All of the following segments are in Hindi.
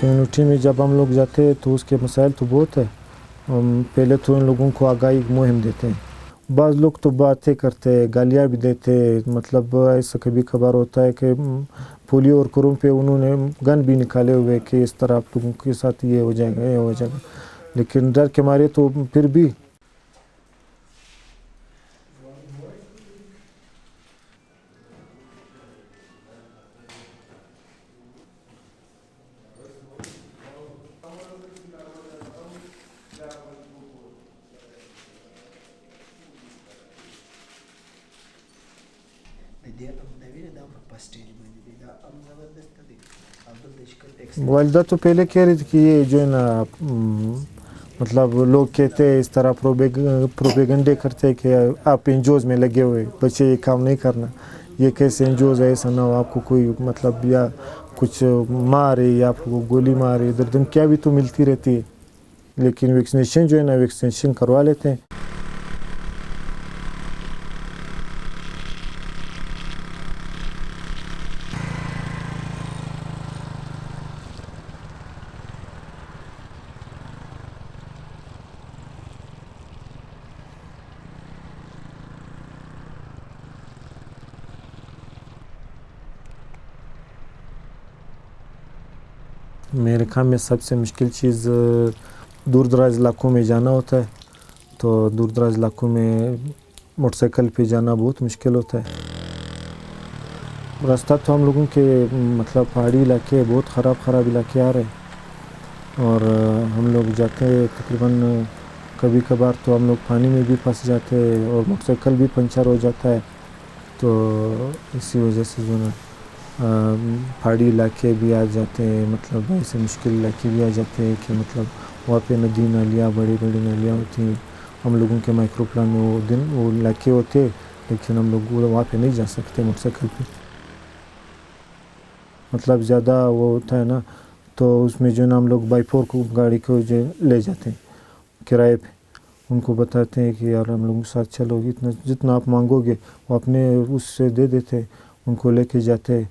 कम्युनिटी में जब हम लोग जाते हैं तो उसके मसाइल तो बहुत है। पहले तो उन लोगों को आगाही मुहिम देते हैं। बाज़ लोग तो बातें करते हैं, गालियाँ भी देते हैं। मतलब ऐसा कभी कभार होता है कि पोलियो और कोरोना पे उन्होंने गन भी निकाले हुए कि इस तरह आप लोगों के साथ ये हो जाएगा ये हो जाएगा, लेकिन डर के मारे तो फिर भी वालिदा तो पहले कह रही थी कि ये जो है ना मतलब लोग कहते हैं इस तरह प्रोपेगेंडे करते हैं कि आप एनजीओज में लगे हुए बच्चे ये काम नहीं करना, ये कैसे एनजीओज है, ऐसा ना हो आपको कोई मतलब या कुछ मारे या आपको गोली मारे, इधर धमकियाँ भी तो मिलती रहती है। लेकिन वैक्सीनेशन जो है ना वैक्सीनेशन करवा लेते हैं। मेरे काम में सबसे मुश्किल चीज़ दूर दराज इलाकों में जाना होता है। तो दूर दराज इलाकों में मोटरसाइकिल पे जाना बहुत मुश्किल होता है। रास्ता तो हम लोगों के मतलब पहाड़ी इलाके बहुत ख़राब इलाके आ रहे हैं और हम लोग जाते हैं तकरीबन कभी कभार तो हम लोग पानी में भी फंस जाते हैं और मोटरसाइकिल भी पंचर हो जाता है। तो इसी वजह से जो ना पहाड़ी इलाके भी आ जाते हैं, मतलब ऐसे मुश्किल इलाके भी आ जाते हैं कि मतलब वहाँ पे नदी नालियाँ बड़ी बड़ी नालियाँ होती हैं। हम लोगों के माइक्रो प्लान में वो इलाके होते हैं, लेकिन हम लोग वहाँ पे नहीं जा सकते मोटरसाइकिल पे। मतलब ज़्यादा वो होता है ना, तो उसमें जो ना हम लोग बाई 4 को गाड़ी को जो ले जाते हैं किराए पे। उनको बताते हैं कि यार हम लोगों के साथ चलो, इतना जितना आप मांगोगे वो अपने उससे दे देते, उनको लेके जाते।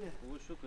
वो शुक्र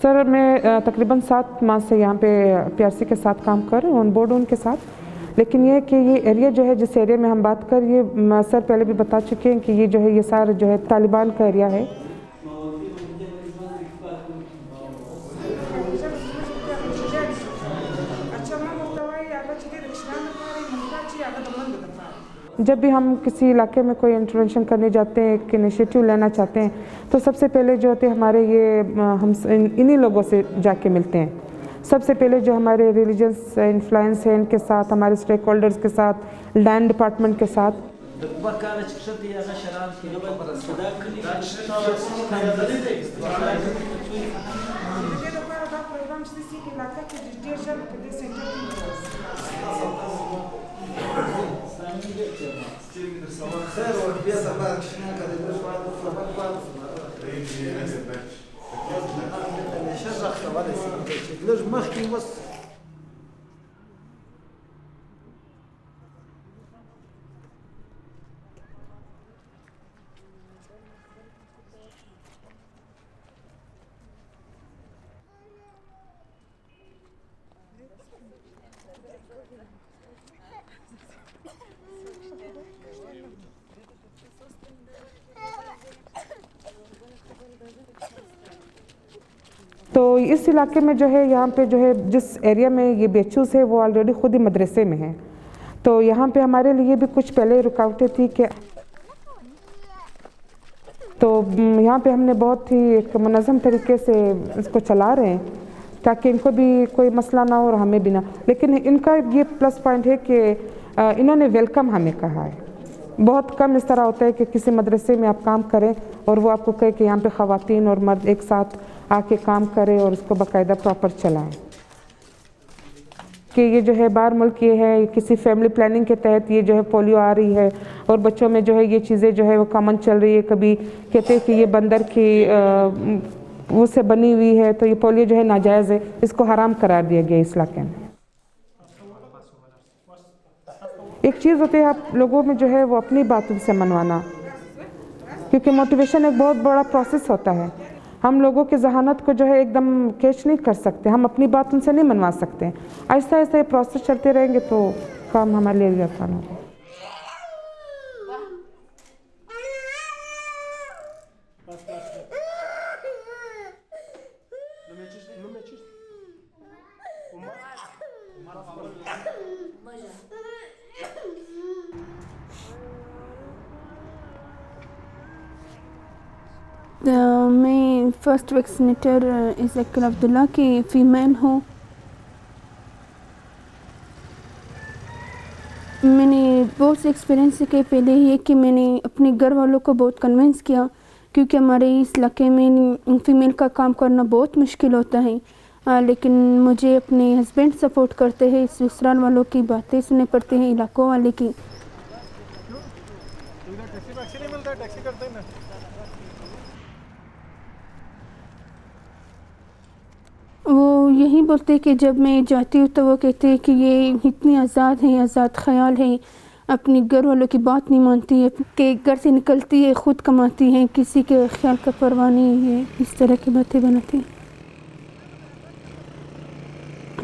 सर मैं तकरीबन 7 माह से यहाँ पे PRC के साथ काम कर रही हूँ ऑन बोर्ड उनके साथ। लेकिन ये कि ये एरिया जो है जिस एरिया में हम बात कर ये सर पहले भी बता चुके हैं कि ये जो है ये सारा जो है तालिबान का एरिया है। जब भी हम किसी इलाके में कोई इंटरवेंशन करने जाते हैं, एक इनिशिएटिव लेना चाहते हैं, तो सबसे पहले जो होते हैं हमारे ये हम इन्हीं लोगों से जाके मिलते हैं। सबसे पहले जो हमारे रिलीजियस इन्फ्लुएंस है इनके साथ, हमारे स्टेक होल्डर्स के साथ, लैंड डिपार्टमेंट के साथ। तो इस इलाके में जो है यहाँ पे जो है जिस एरिया में ये BHUs है वो ऑलरेडी खुद ही मदरसे में है, तो यहाँ पे हमारे लिए भी कुछ पहले रुकावटें थी कि तो यहाँ पे हमने बहुत ही एक मुनज़्ज़म तरीके से इसको चला रहे हैं ताकि इनको भी कोई मसला ना हो और हमें भी ना। लेकिन इनका ये प्लस पॉइंट है कि इन्होंने वेलकम हमें कहा है। बहुत कम इस तरह होता है कि किसी मदरसे में आप काम करें और वो आपको कहे कि यहाँ पे ख़वातीन और मर्द एक साथ आके काम करें और उसको बाकायदा प्रॉपर चलाएं। कि ये जो है बाहर मुल्क ये है किसी फैमिली प्लानिंग के तहत ये जो है पोलियो आ रही है और बच्चों में जो है ये चीज़ें जो है वो कॉमन चल रही है। कभी कहते हैं कि ये बंदर की वो से बनी हुई है, तो ये पोलियो जो है नाजायज़ है, इसको हराम करार दिया गया इस इलाके में। एक चीज़ होती है आप लोगों में जो है वो अपनी बातों से मनवाना, क्योंकि मोटिवेशन एक बहुत बड़ा प्रोसेस होता है। हम लोगों की जहानत को जो है एकदम कैच नहीं कर सकते, हम अपनी बात उनसे नहीं मनवा सकते। ऐसा ऐसा ये प्रोसेस चलते रहेंगे तो काम हमारे लिए भी आसान होगा। मैं फर्स्ट वैक्सीनेटर इज़्ज़ाकिर अब्दुल्ला की फ़ीमेल हूँ। मैंने बहुत से एक्सपीरियंस के पहले ये कि मैंने अपने घर वालों को बहुत कन्विंस किया, क्योंकि हमारे इस इलाके में फ़ीमेल का काम करना बहुत मुश्किल होता है। लेकिन मुझे अपने हस्बैंड सपोर्ट करते हैं, ससुराल वालों की बातें सुननी पड़ती हैं, इलाकों वाले की। वो यही बोलते कि जब मैं जाती हूँ तो वो कहते हैं कि ये इतनी आज़ाद है, आज़ाद ख़याल है, अपनी घर वालों की बात नहीं मानती है, कि घर से निकलती है ख़ुद कमाती है, किसी के ख्याल का परवाह नहीं है, इस तरह की बातें बनाती हैं।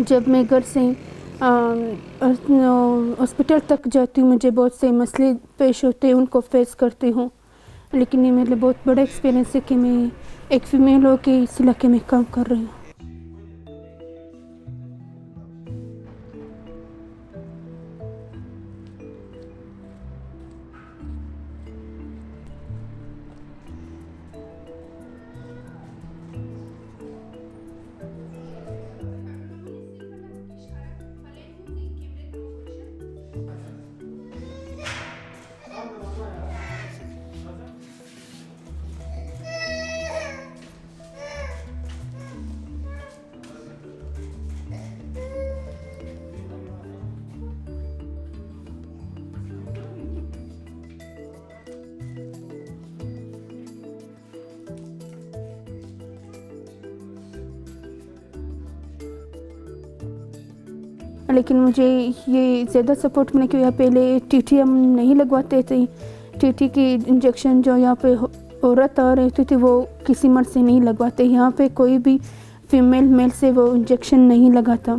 जब मैं घर से हॉस्पिटल तक जाती हूँ मुझे बहुत से मसले पेश होते हैं, उनको फेस करती हूँ। लेकिन ये मेरे लिए बहुत बड़ा एक्सपीरियंस है कि मैं एक फ़ीमेल हो के इस इलाके में काम कर रही हूँ। लेकिन मुझे ये ज़्यादा सपोर्ट मिला कि यहाँ पहले टीटी हम नहीं लगवाते थे। टीटी की इंजेक्शन जो यहाँ पे औरत आ रही थी वो किसी मर्द से नहीं लगवाते। यहाँ पे कोई भी फीमेल मेल से वो इंजेक्शन नहीं लगाता।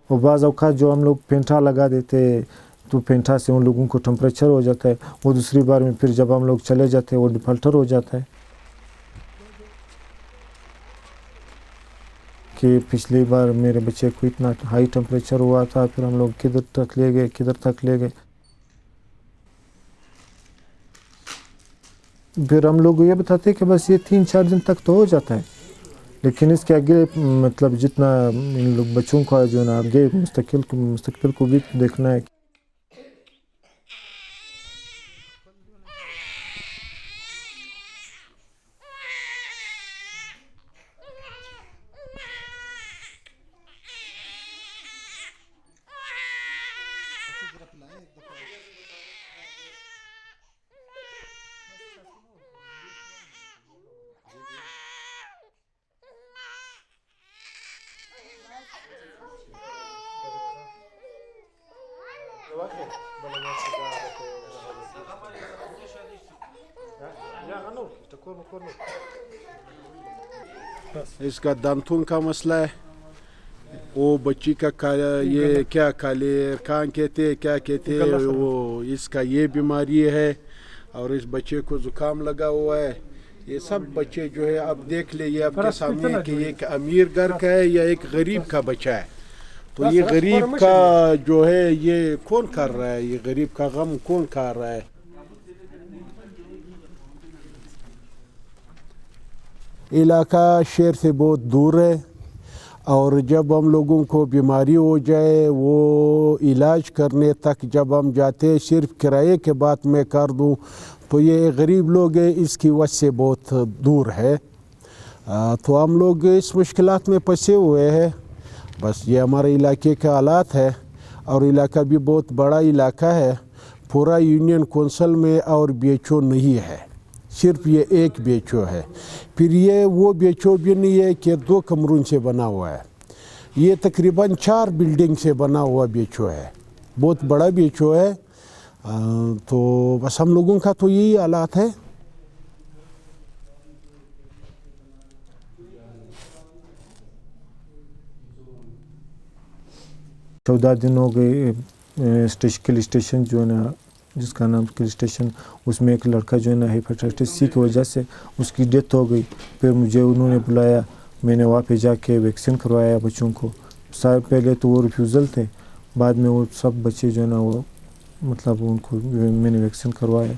और बाज़ अवकात जो हम लोग पेंटा लगा देते तो पेंटा से उन लोगों को टेम्परेचर हो जाता है, वो दूसरी बार में फिर जब हम लोग चले जाते हैं वो डिफॉल्टर हो जाता है। कि पिछली बार मेरे बच्चे को इतना हाई टेम्परेचर हुआ था, फिर हम लोग किधर तक ले गए। फिर हम लोग ये बताते कि बस ये 3-4 दिन तक तो हो जाता है, लेकिन इसके आगे मतलब जितना इन लोग बच्चों का जो ना आगे मुस्तकबिल को भी देखना है। इसका दांतों का मसला है, वो बच्ची का ये क्या काले कान कहते क्या कहते हैं, वो इसका ये बीमारी है और इस बच्चे को जुकाम लगा हुआ है। ये सब बच्चे जो है अब देख ले, ये आपके सामने कि एक अमीर घर का है या एक गरीब का बच्चा है। तो ये गरीब का जो है ये कौन कर रहा है, ये गरीब का गम कौन कर रहा है। इलाका शहर से बहुत दूर है और जब हम लोगों को बीमारी हो जाए वो इलाज करने तक जब हम जाते हैं, सिर्फ किराए के बात मैं कर दूं तो ये गरीब लोग हैं, इसकी वजह से बहुत दूर है। तो हम लोग इस मुश्किलात में फंसे हुए हैं। बस ये हमारे इलाके का हालात है और इलाका भी बहुत बड़ा इलाका है। पूरा यूनियन कौंसिल में और BHO नहीं है, सिर्फ ये एक BHO है। फिर ये वो BHO भी नहीं है कि 2 कमरों से बना हुआ है, ये तकरीबन 4 बिल्डिंग से बना हुआ BHO है, बहुत बड़ा BHO है। तो बस हम लोगों का तो यही हालात है। चौदह दिन हो गए किल स्टेशन जो है ना, जिसका नाम किल स्टेशन, उसमें एक लड़का जो है ना हेपेटाइटिस सी की वजह से उसकी डेथ हो गई। फिर मुझे उन्होंने बुलाया, मैंने वहाँ पे जाके वैक्सीन करवाया बच्चों को। साल पहले तो वो रिफ्यूज़ल थे, बाद में वो सब बच्चे जो है ना वो मतलब उनको मैंने वैक्सीन करवाया।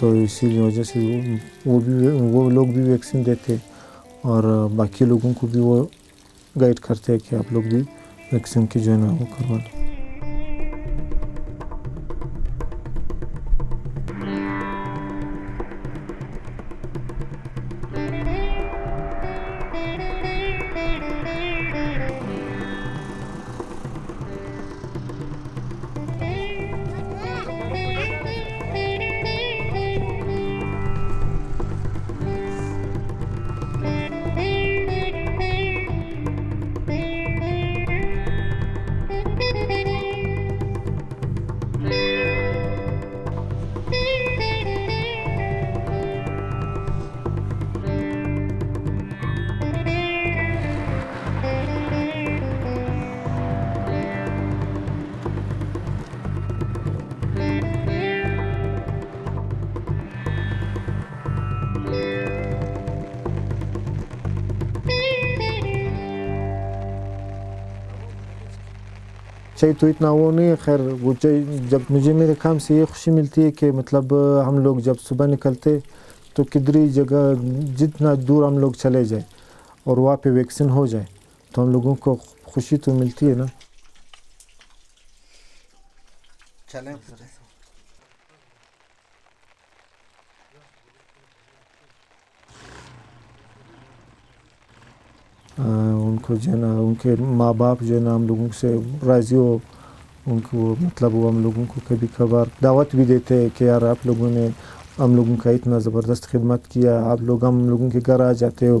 तो इसी वजह से वो लोग भी वैक्सीन देते और बाकी लोगों को भी वो गाइड करते हैं कि आप लोग भी वैक्सीन की जो है ना वो करवा लो। चाहिए तो इतना वो नहीं है, खैर वो चाहिए। जब मुझे मेरे काम से ये खुशी मिलती है कि मतलब हम लोग जब सुबह निकलते तो किधरी जगह जितना दूर हम लोग चले जाए और वहाँ पे वैक्सीन हो जाए तो हम लोगों को खुशी तो मिलती है ना। चलें उनको जो है ना उनके माँ बाप जो है ना हम लोगों से राज़ी हो, उनको मतलब वो हम लोगों को कभी कभार दावत भी देते हैं कि यार आप लोगों ने हम लोगों का इतना ज़बरदस्त खिदमत किया, आप लोग हम लोगों के घर आ जाते हो।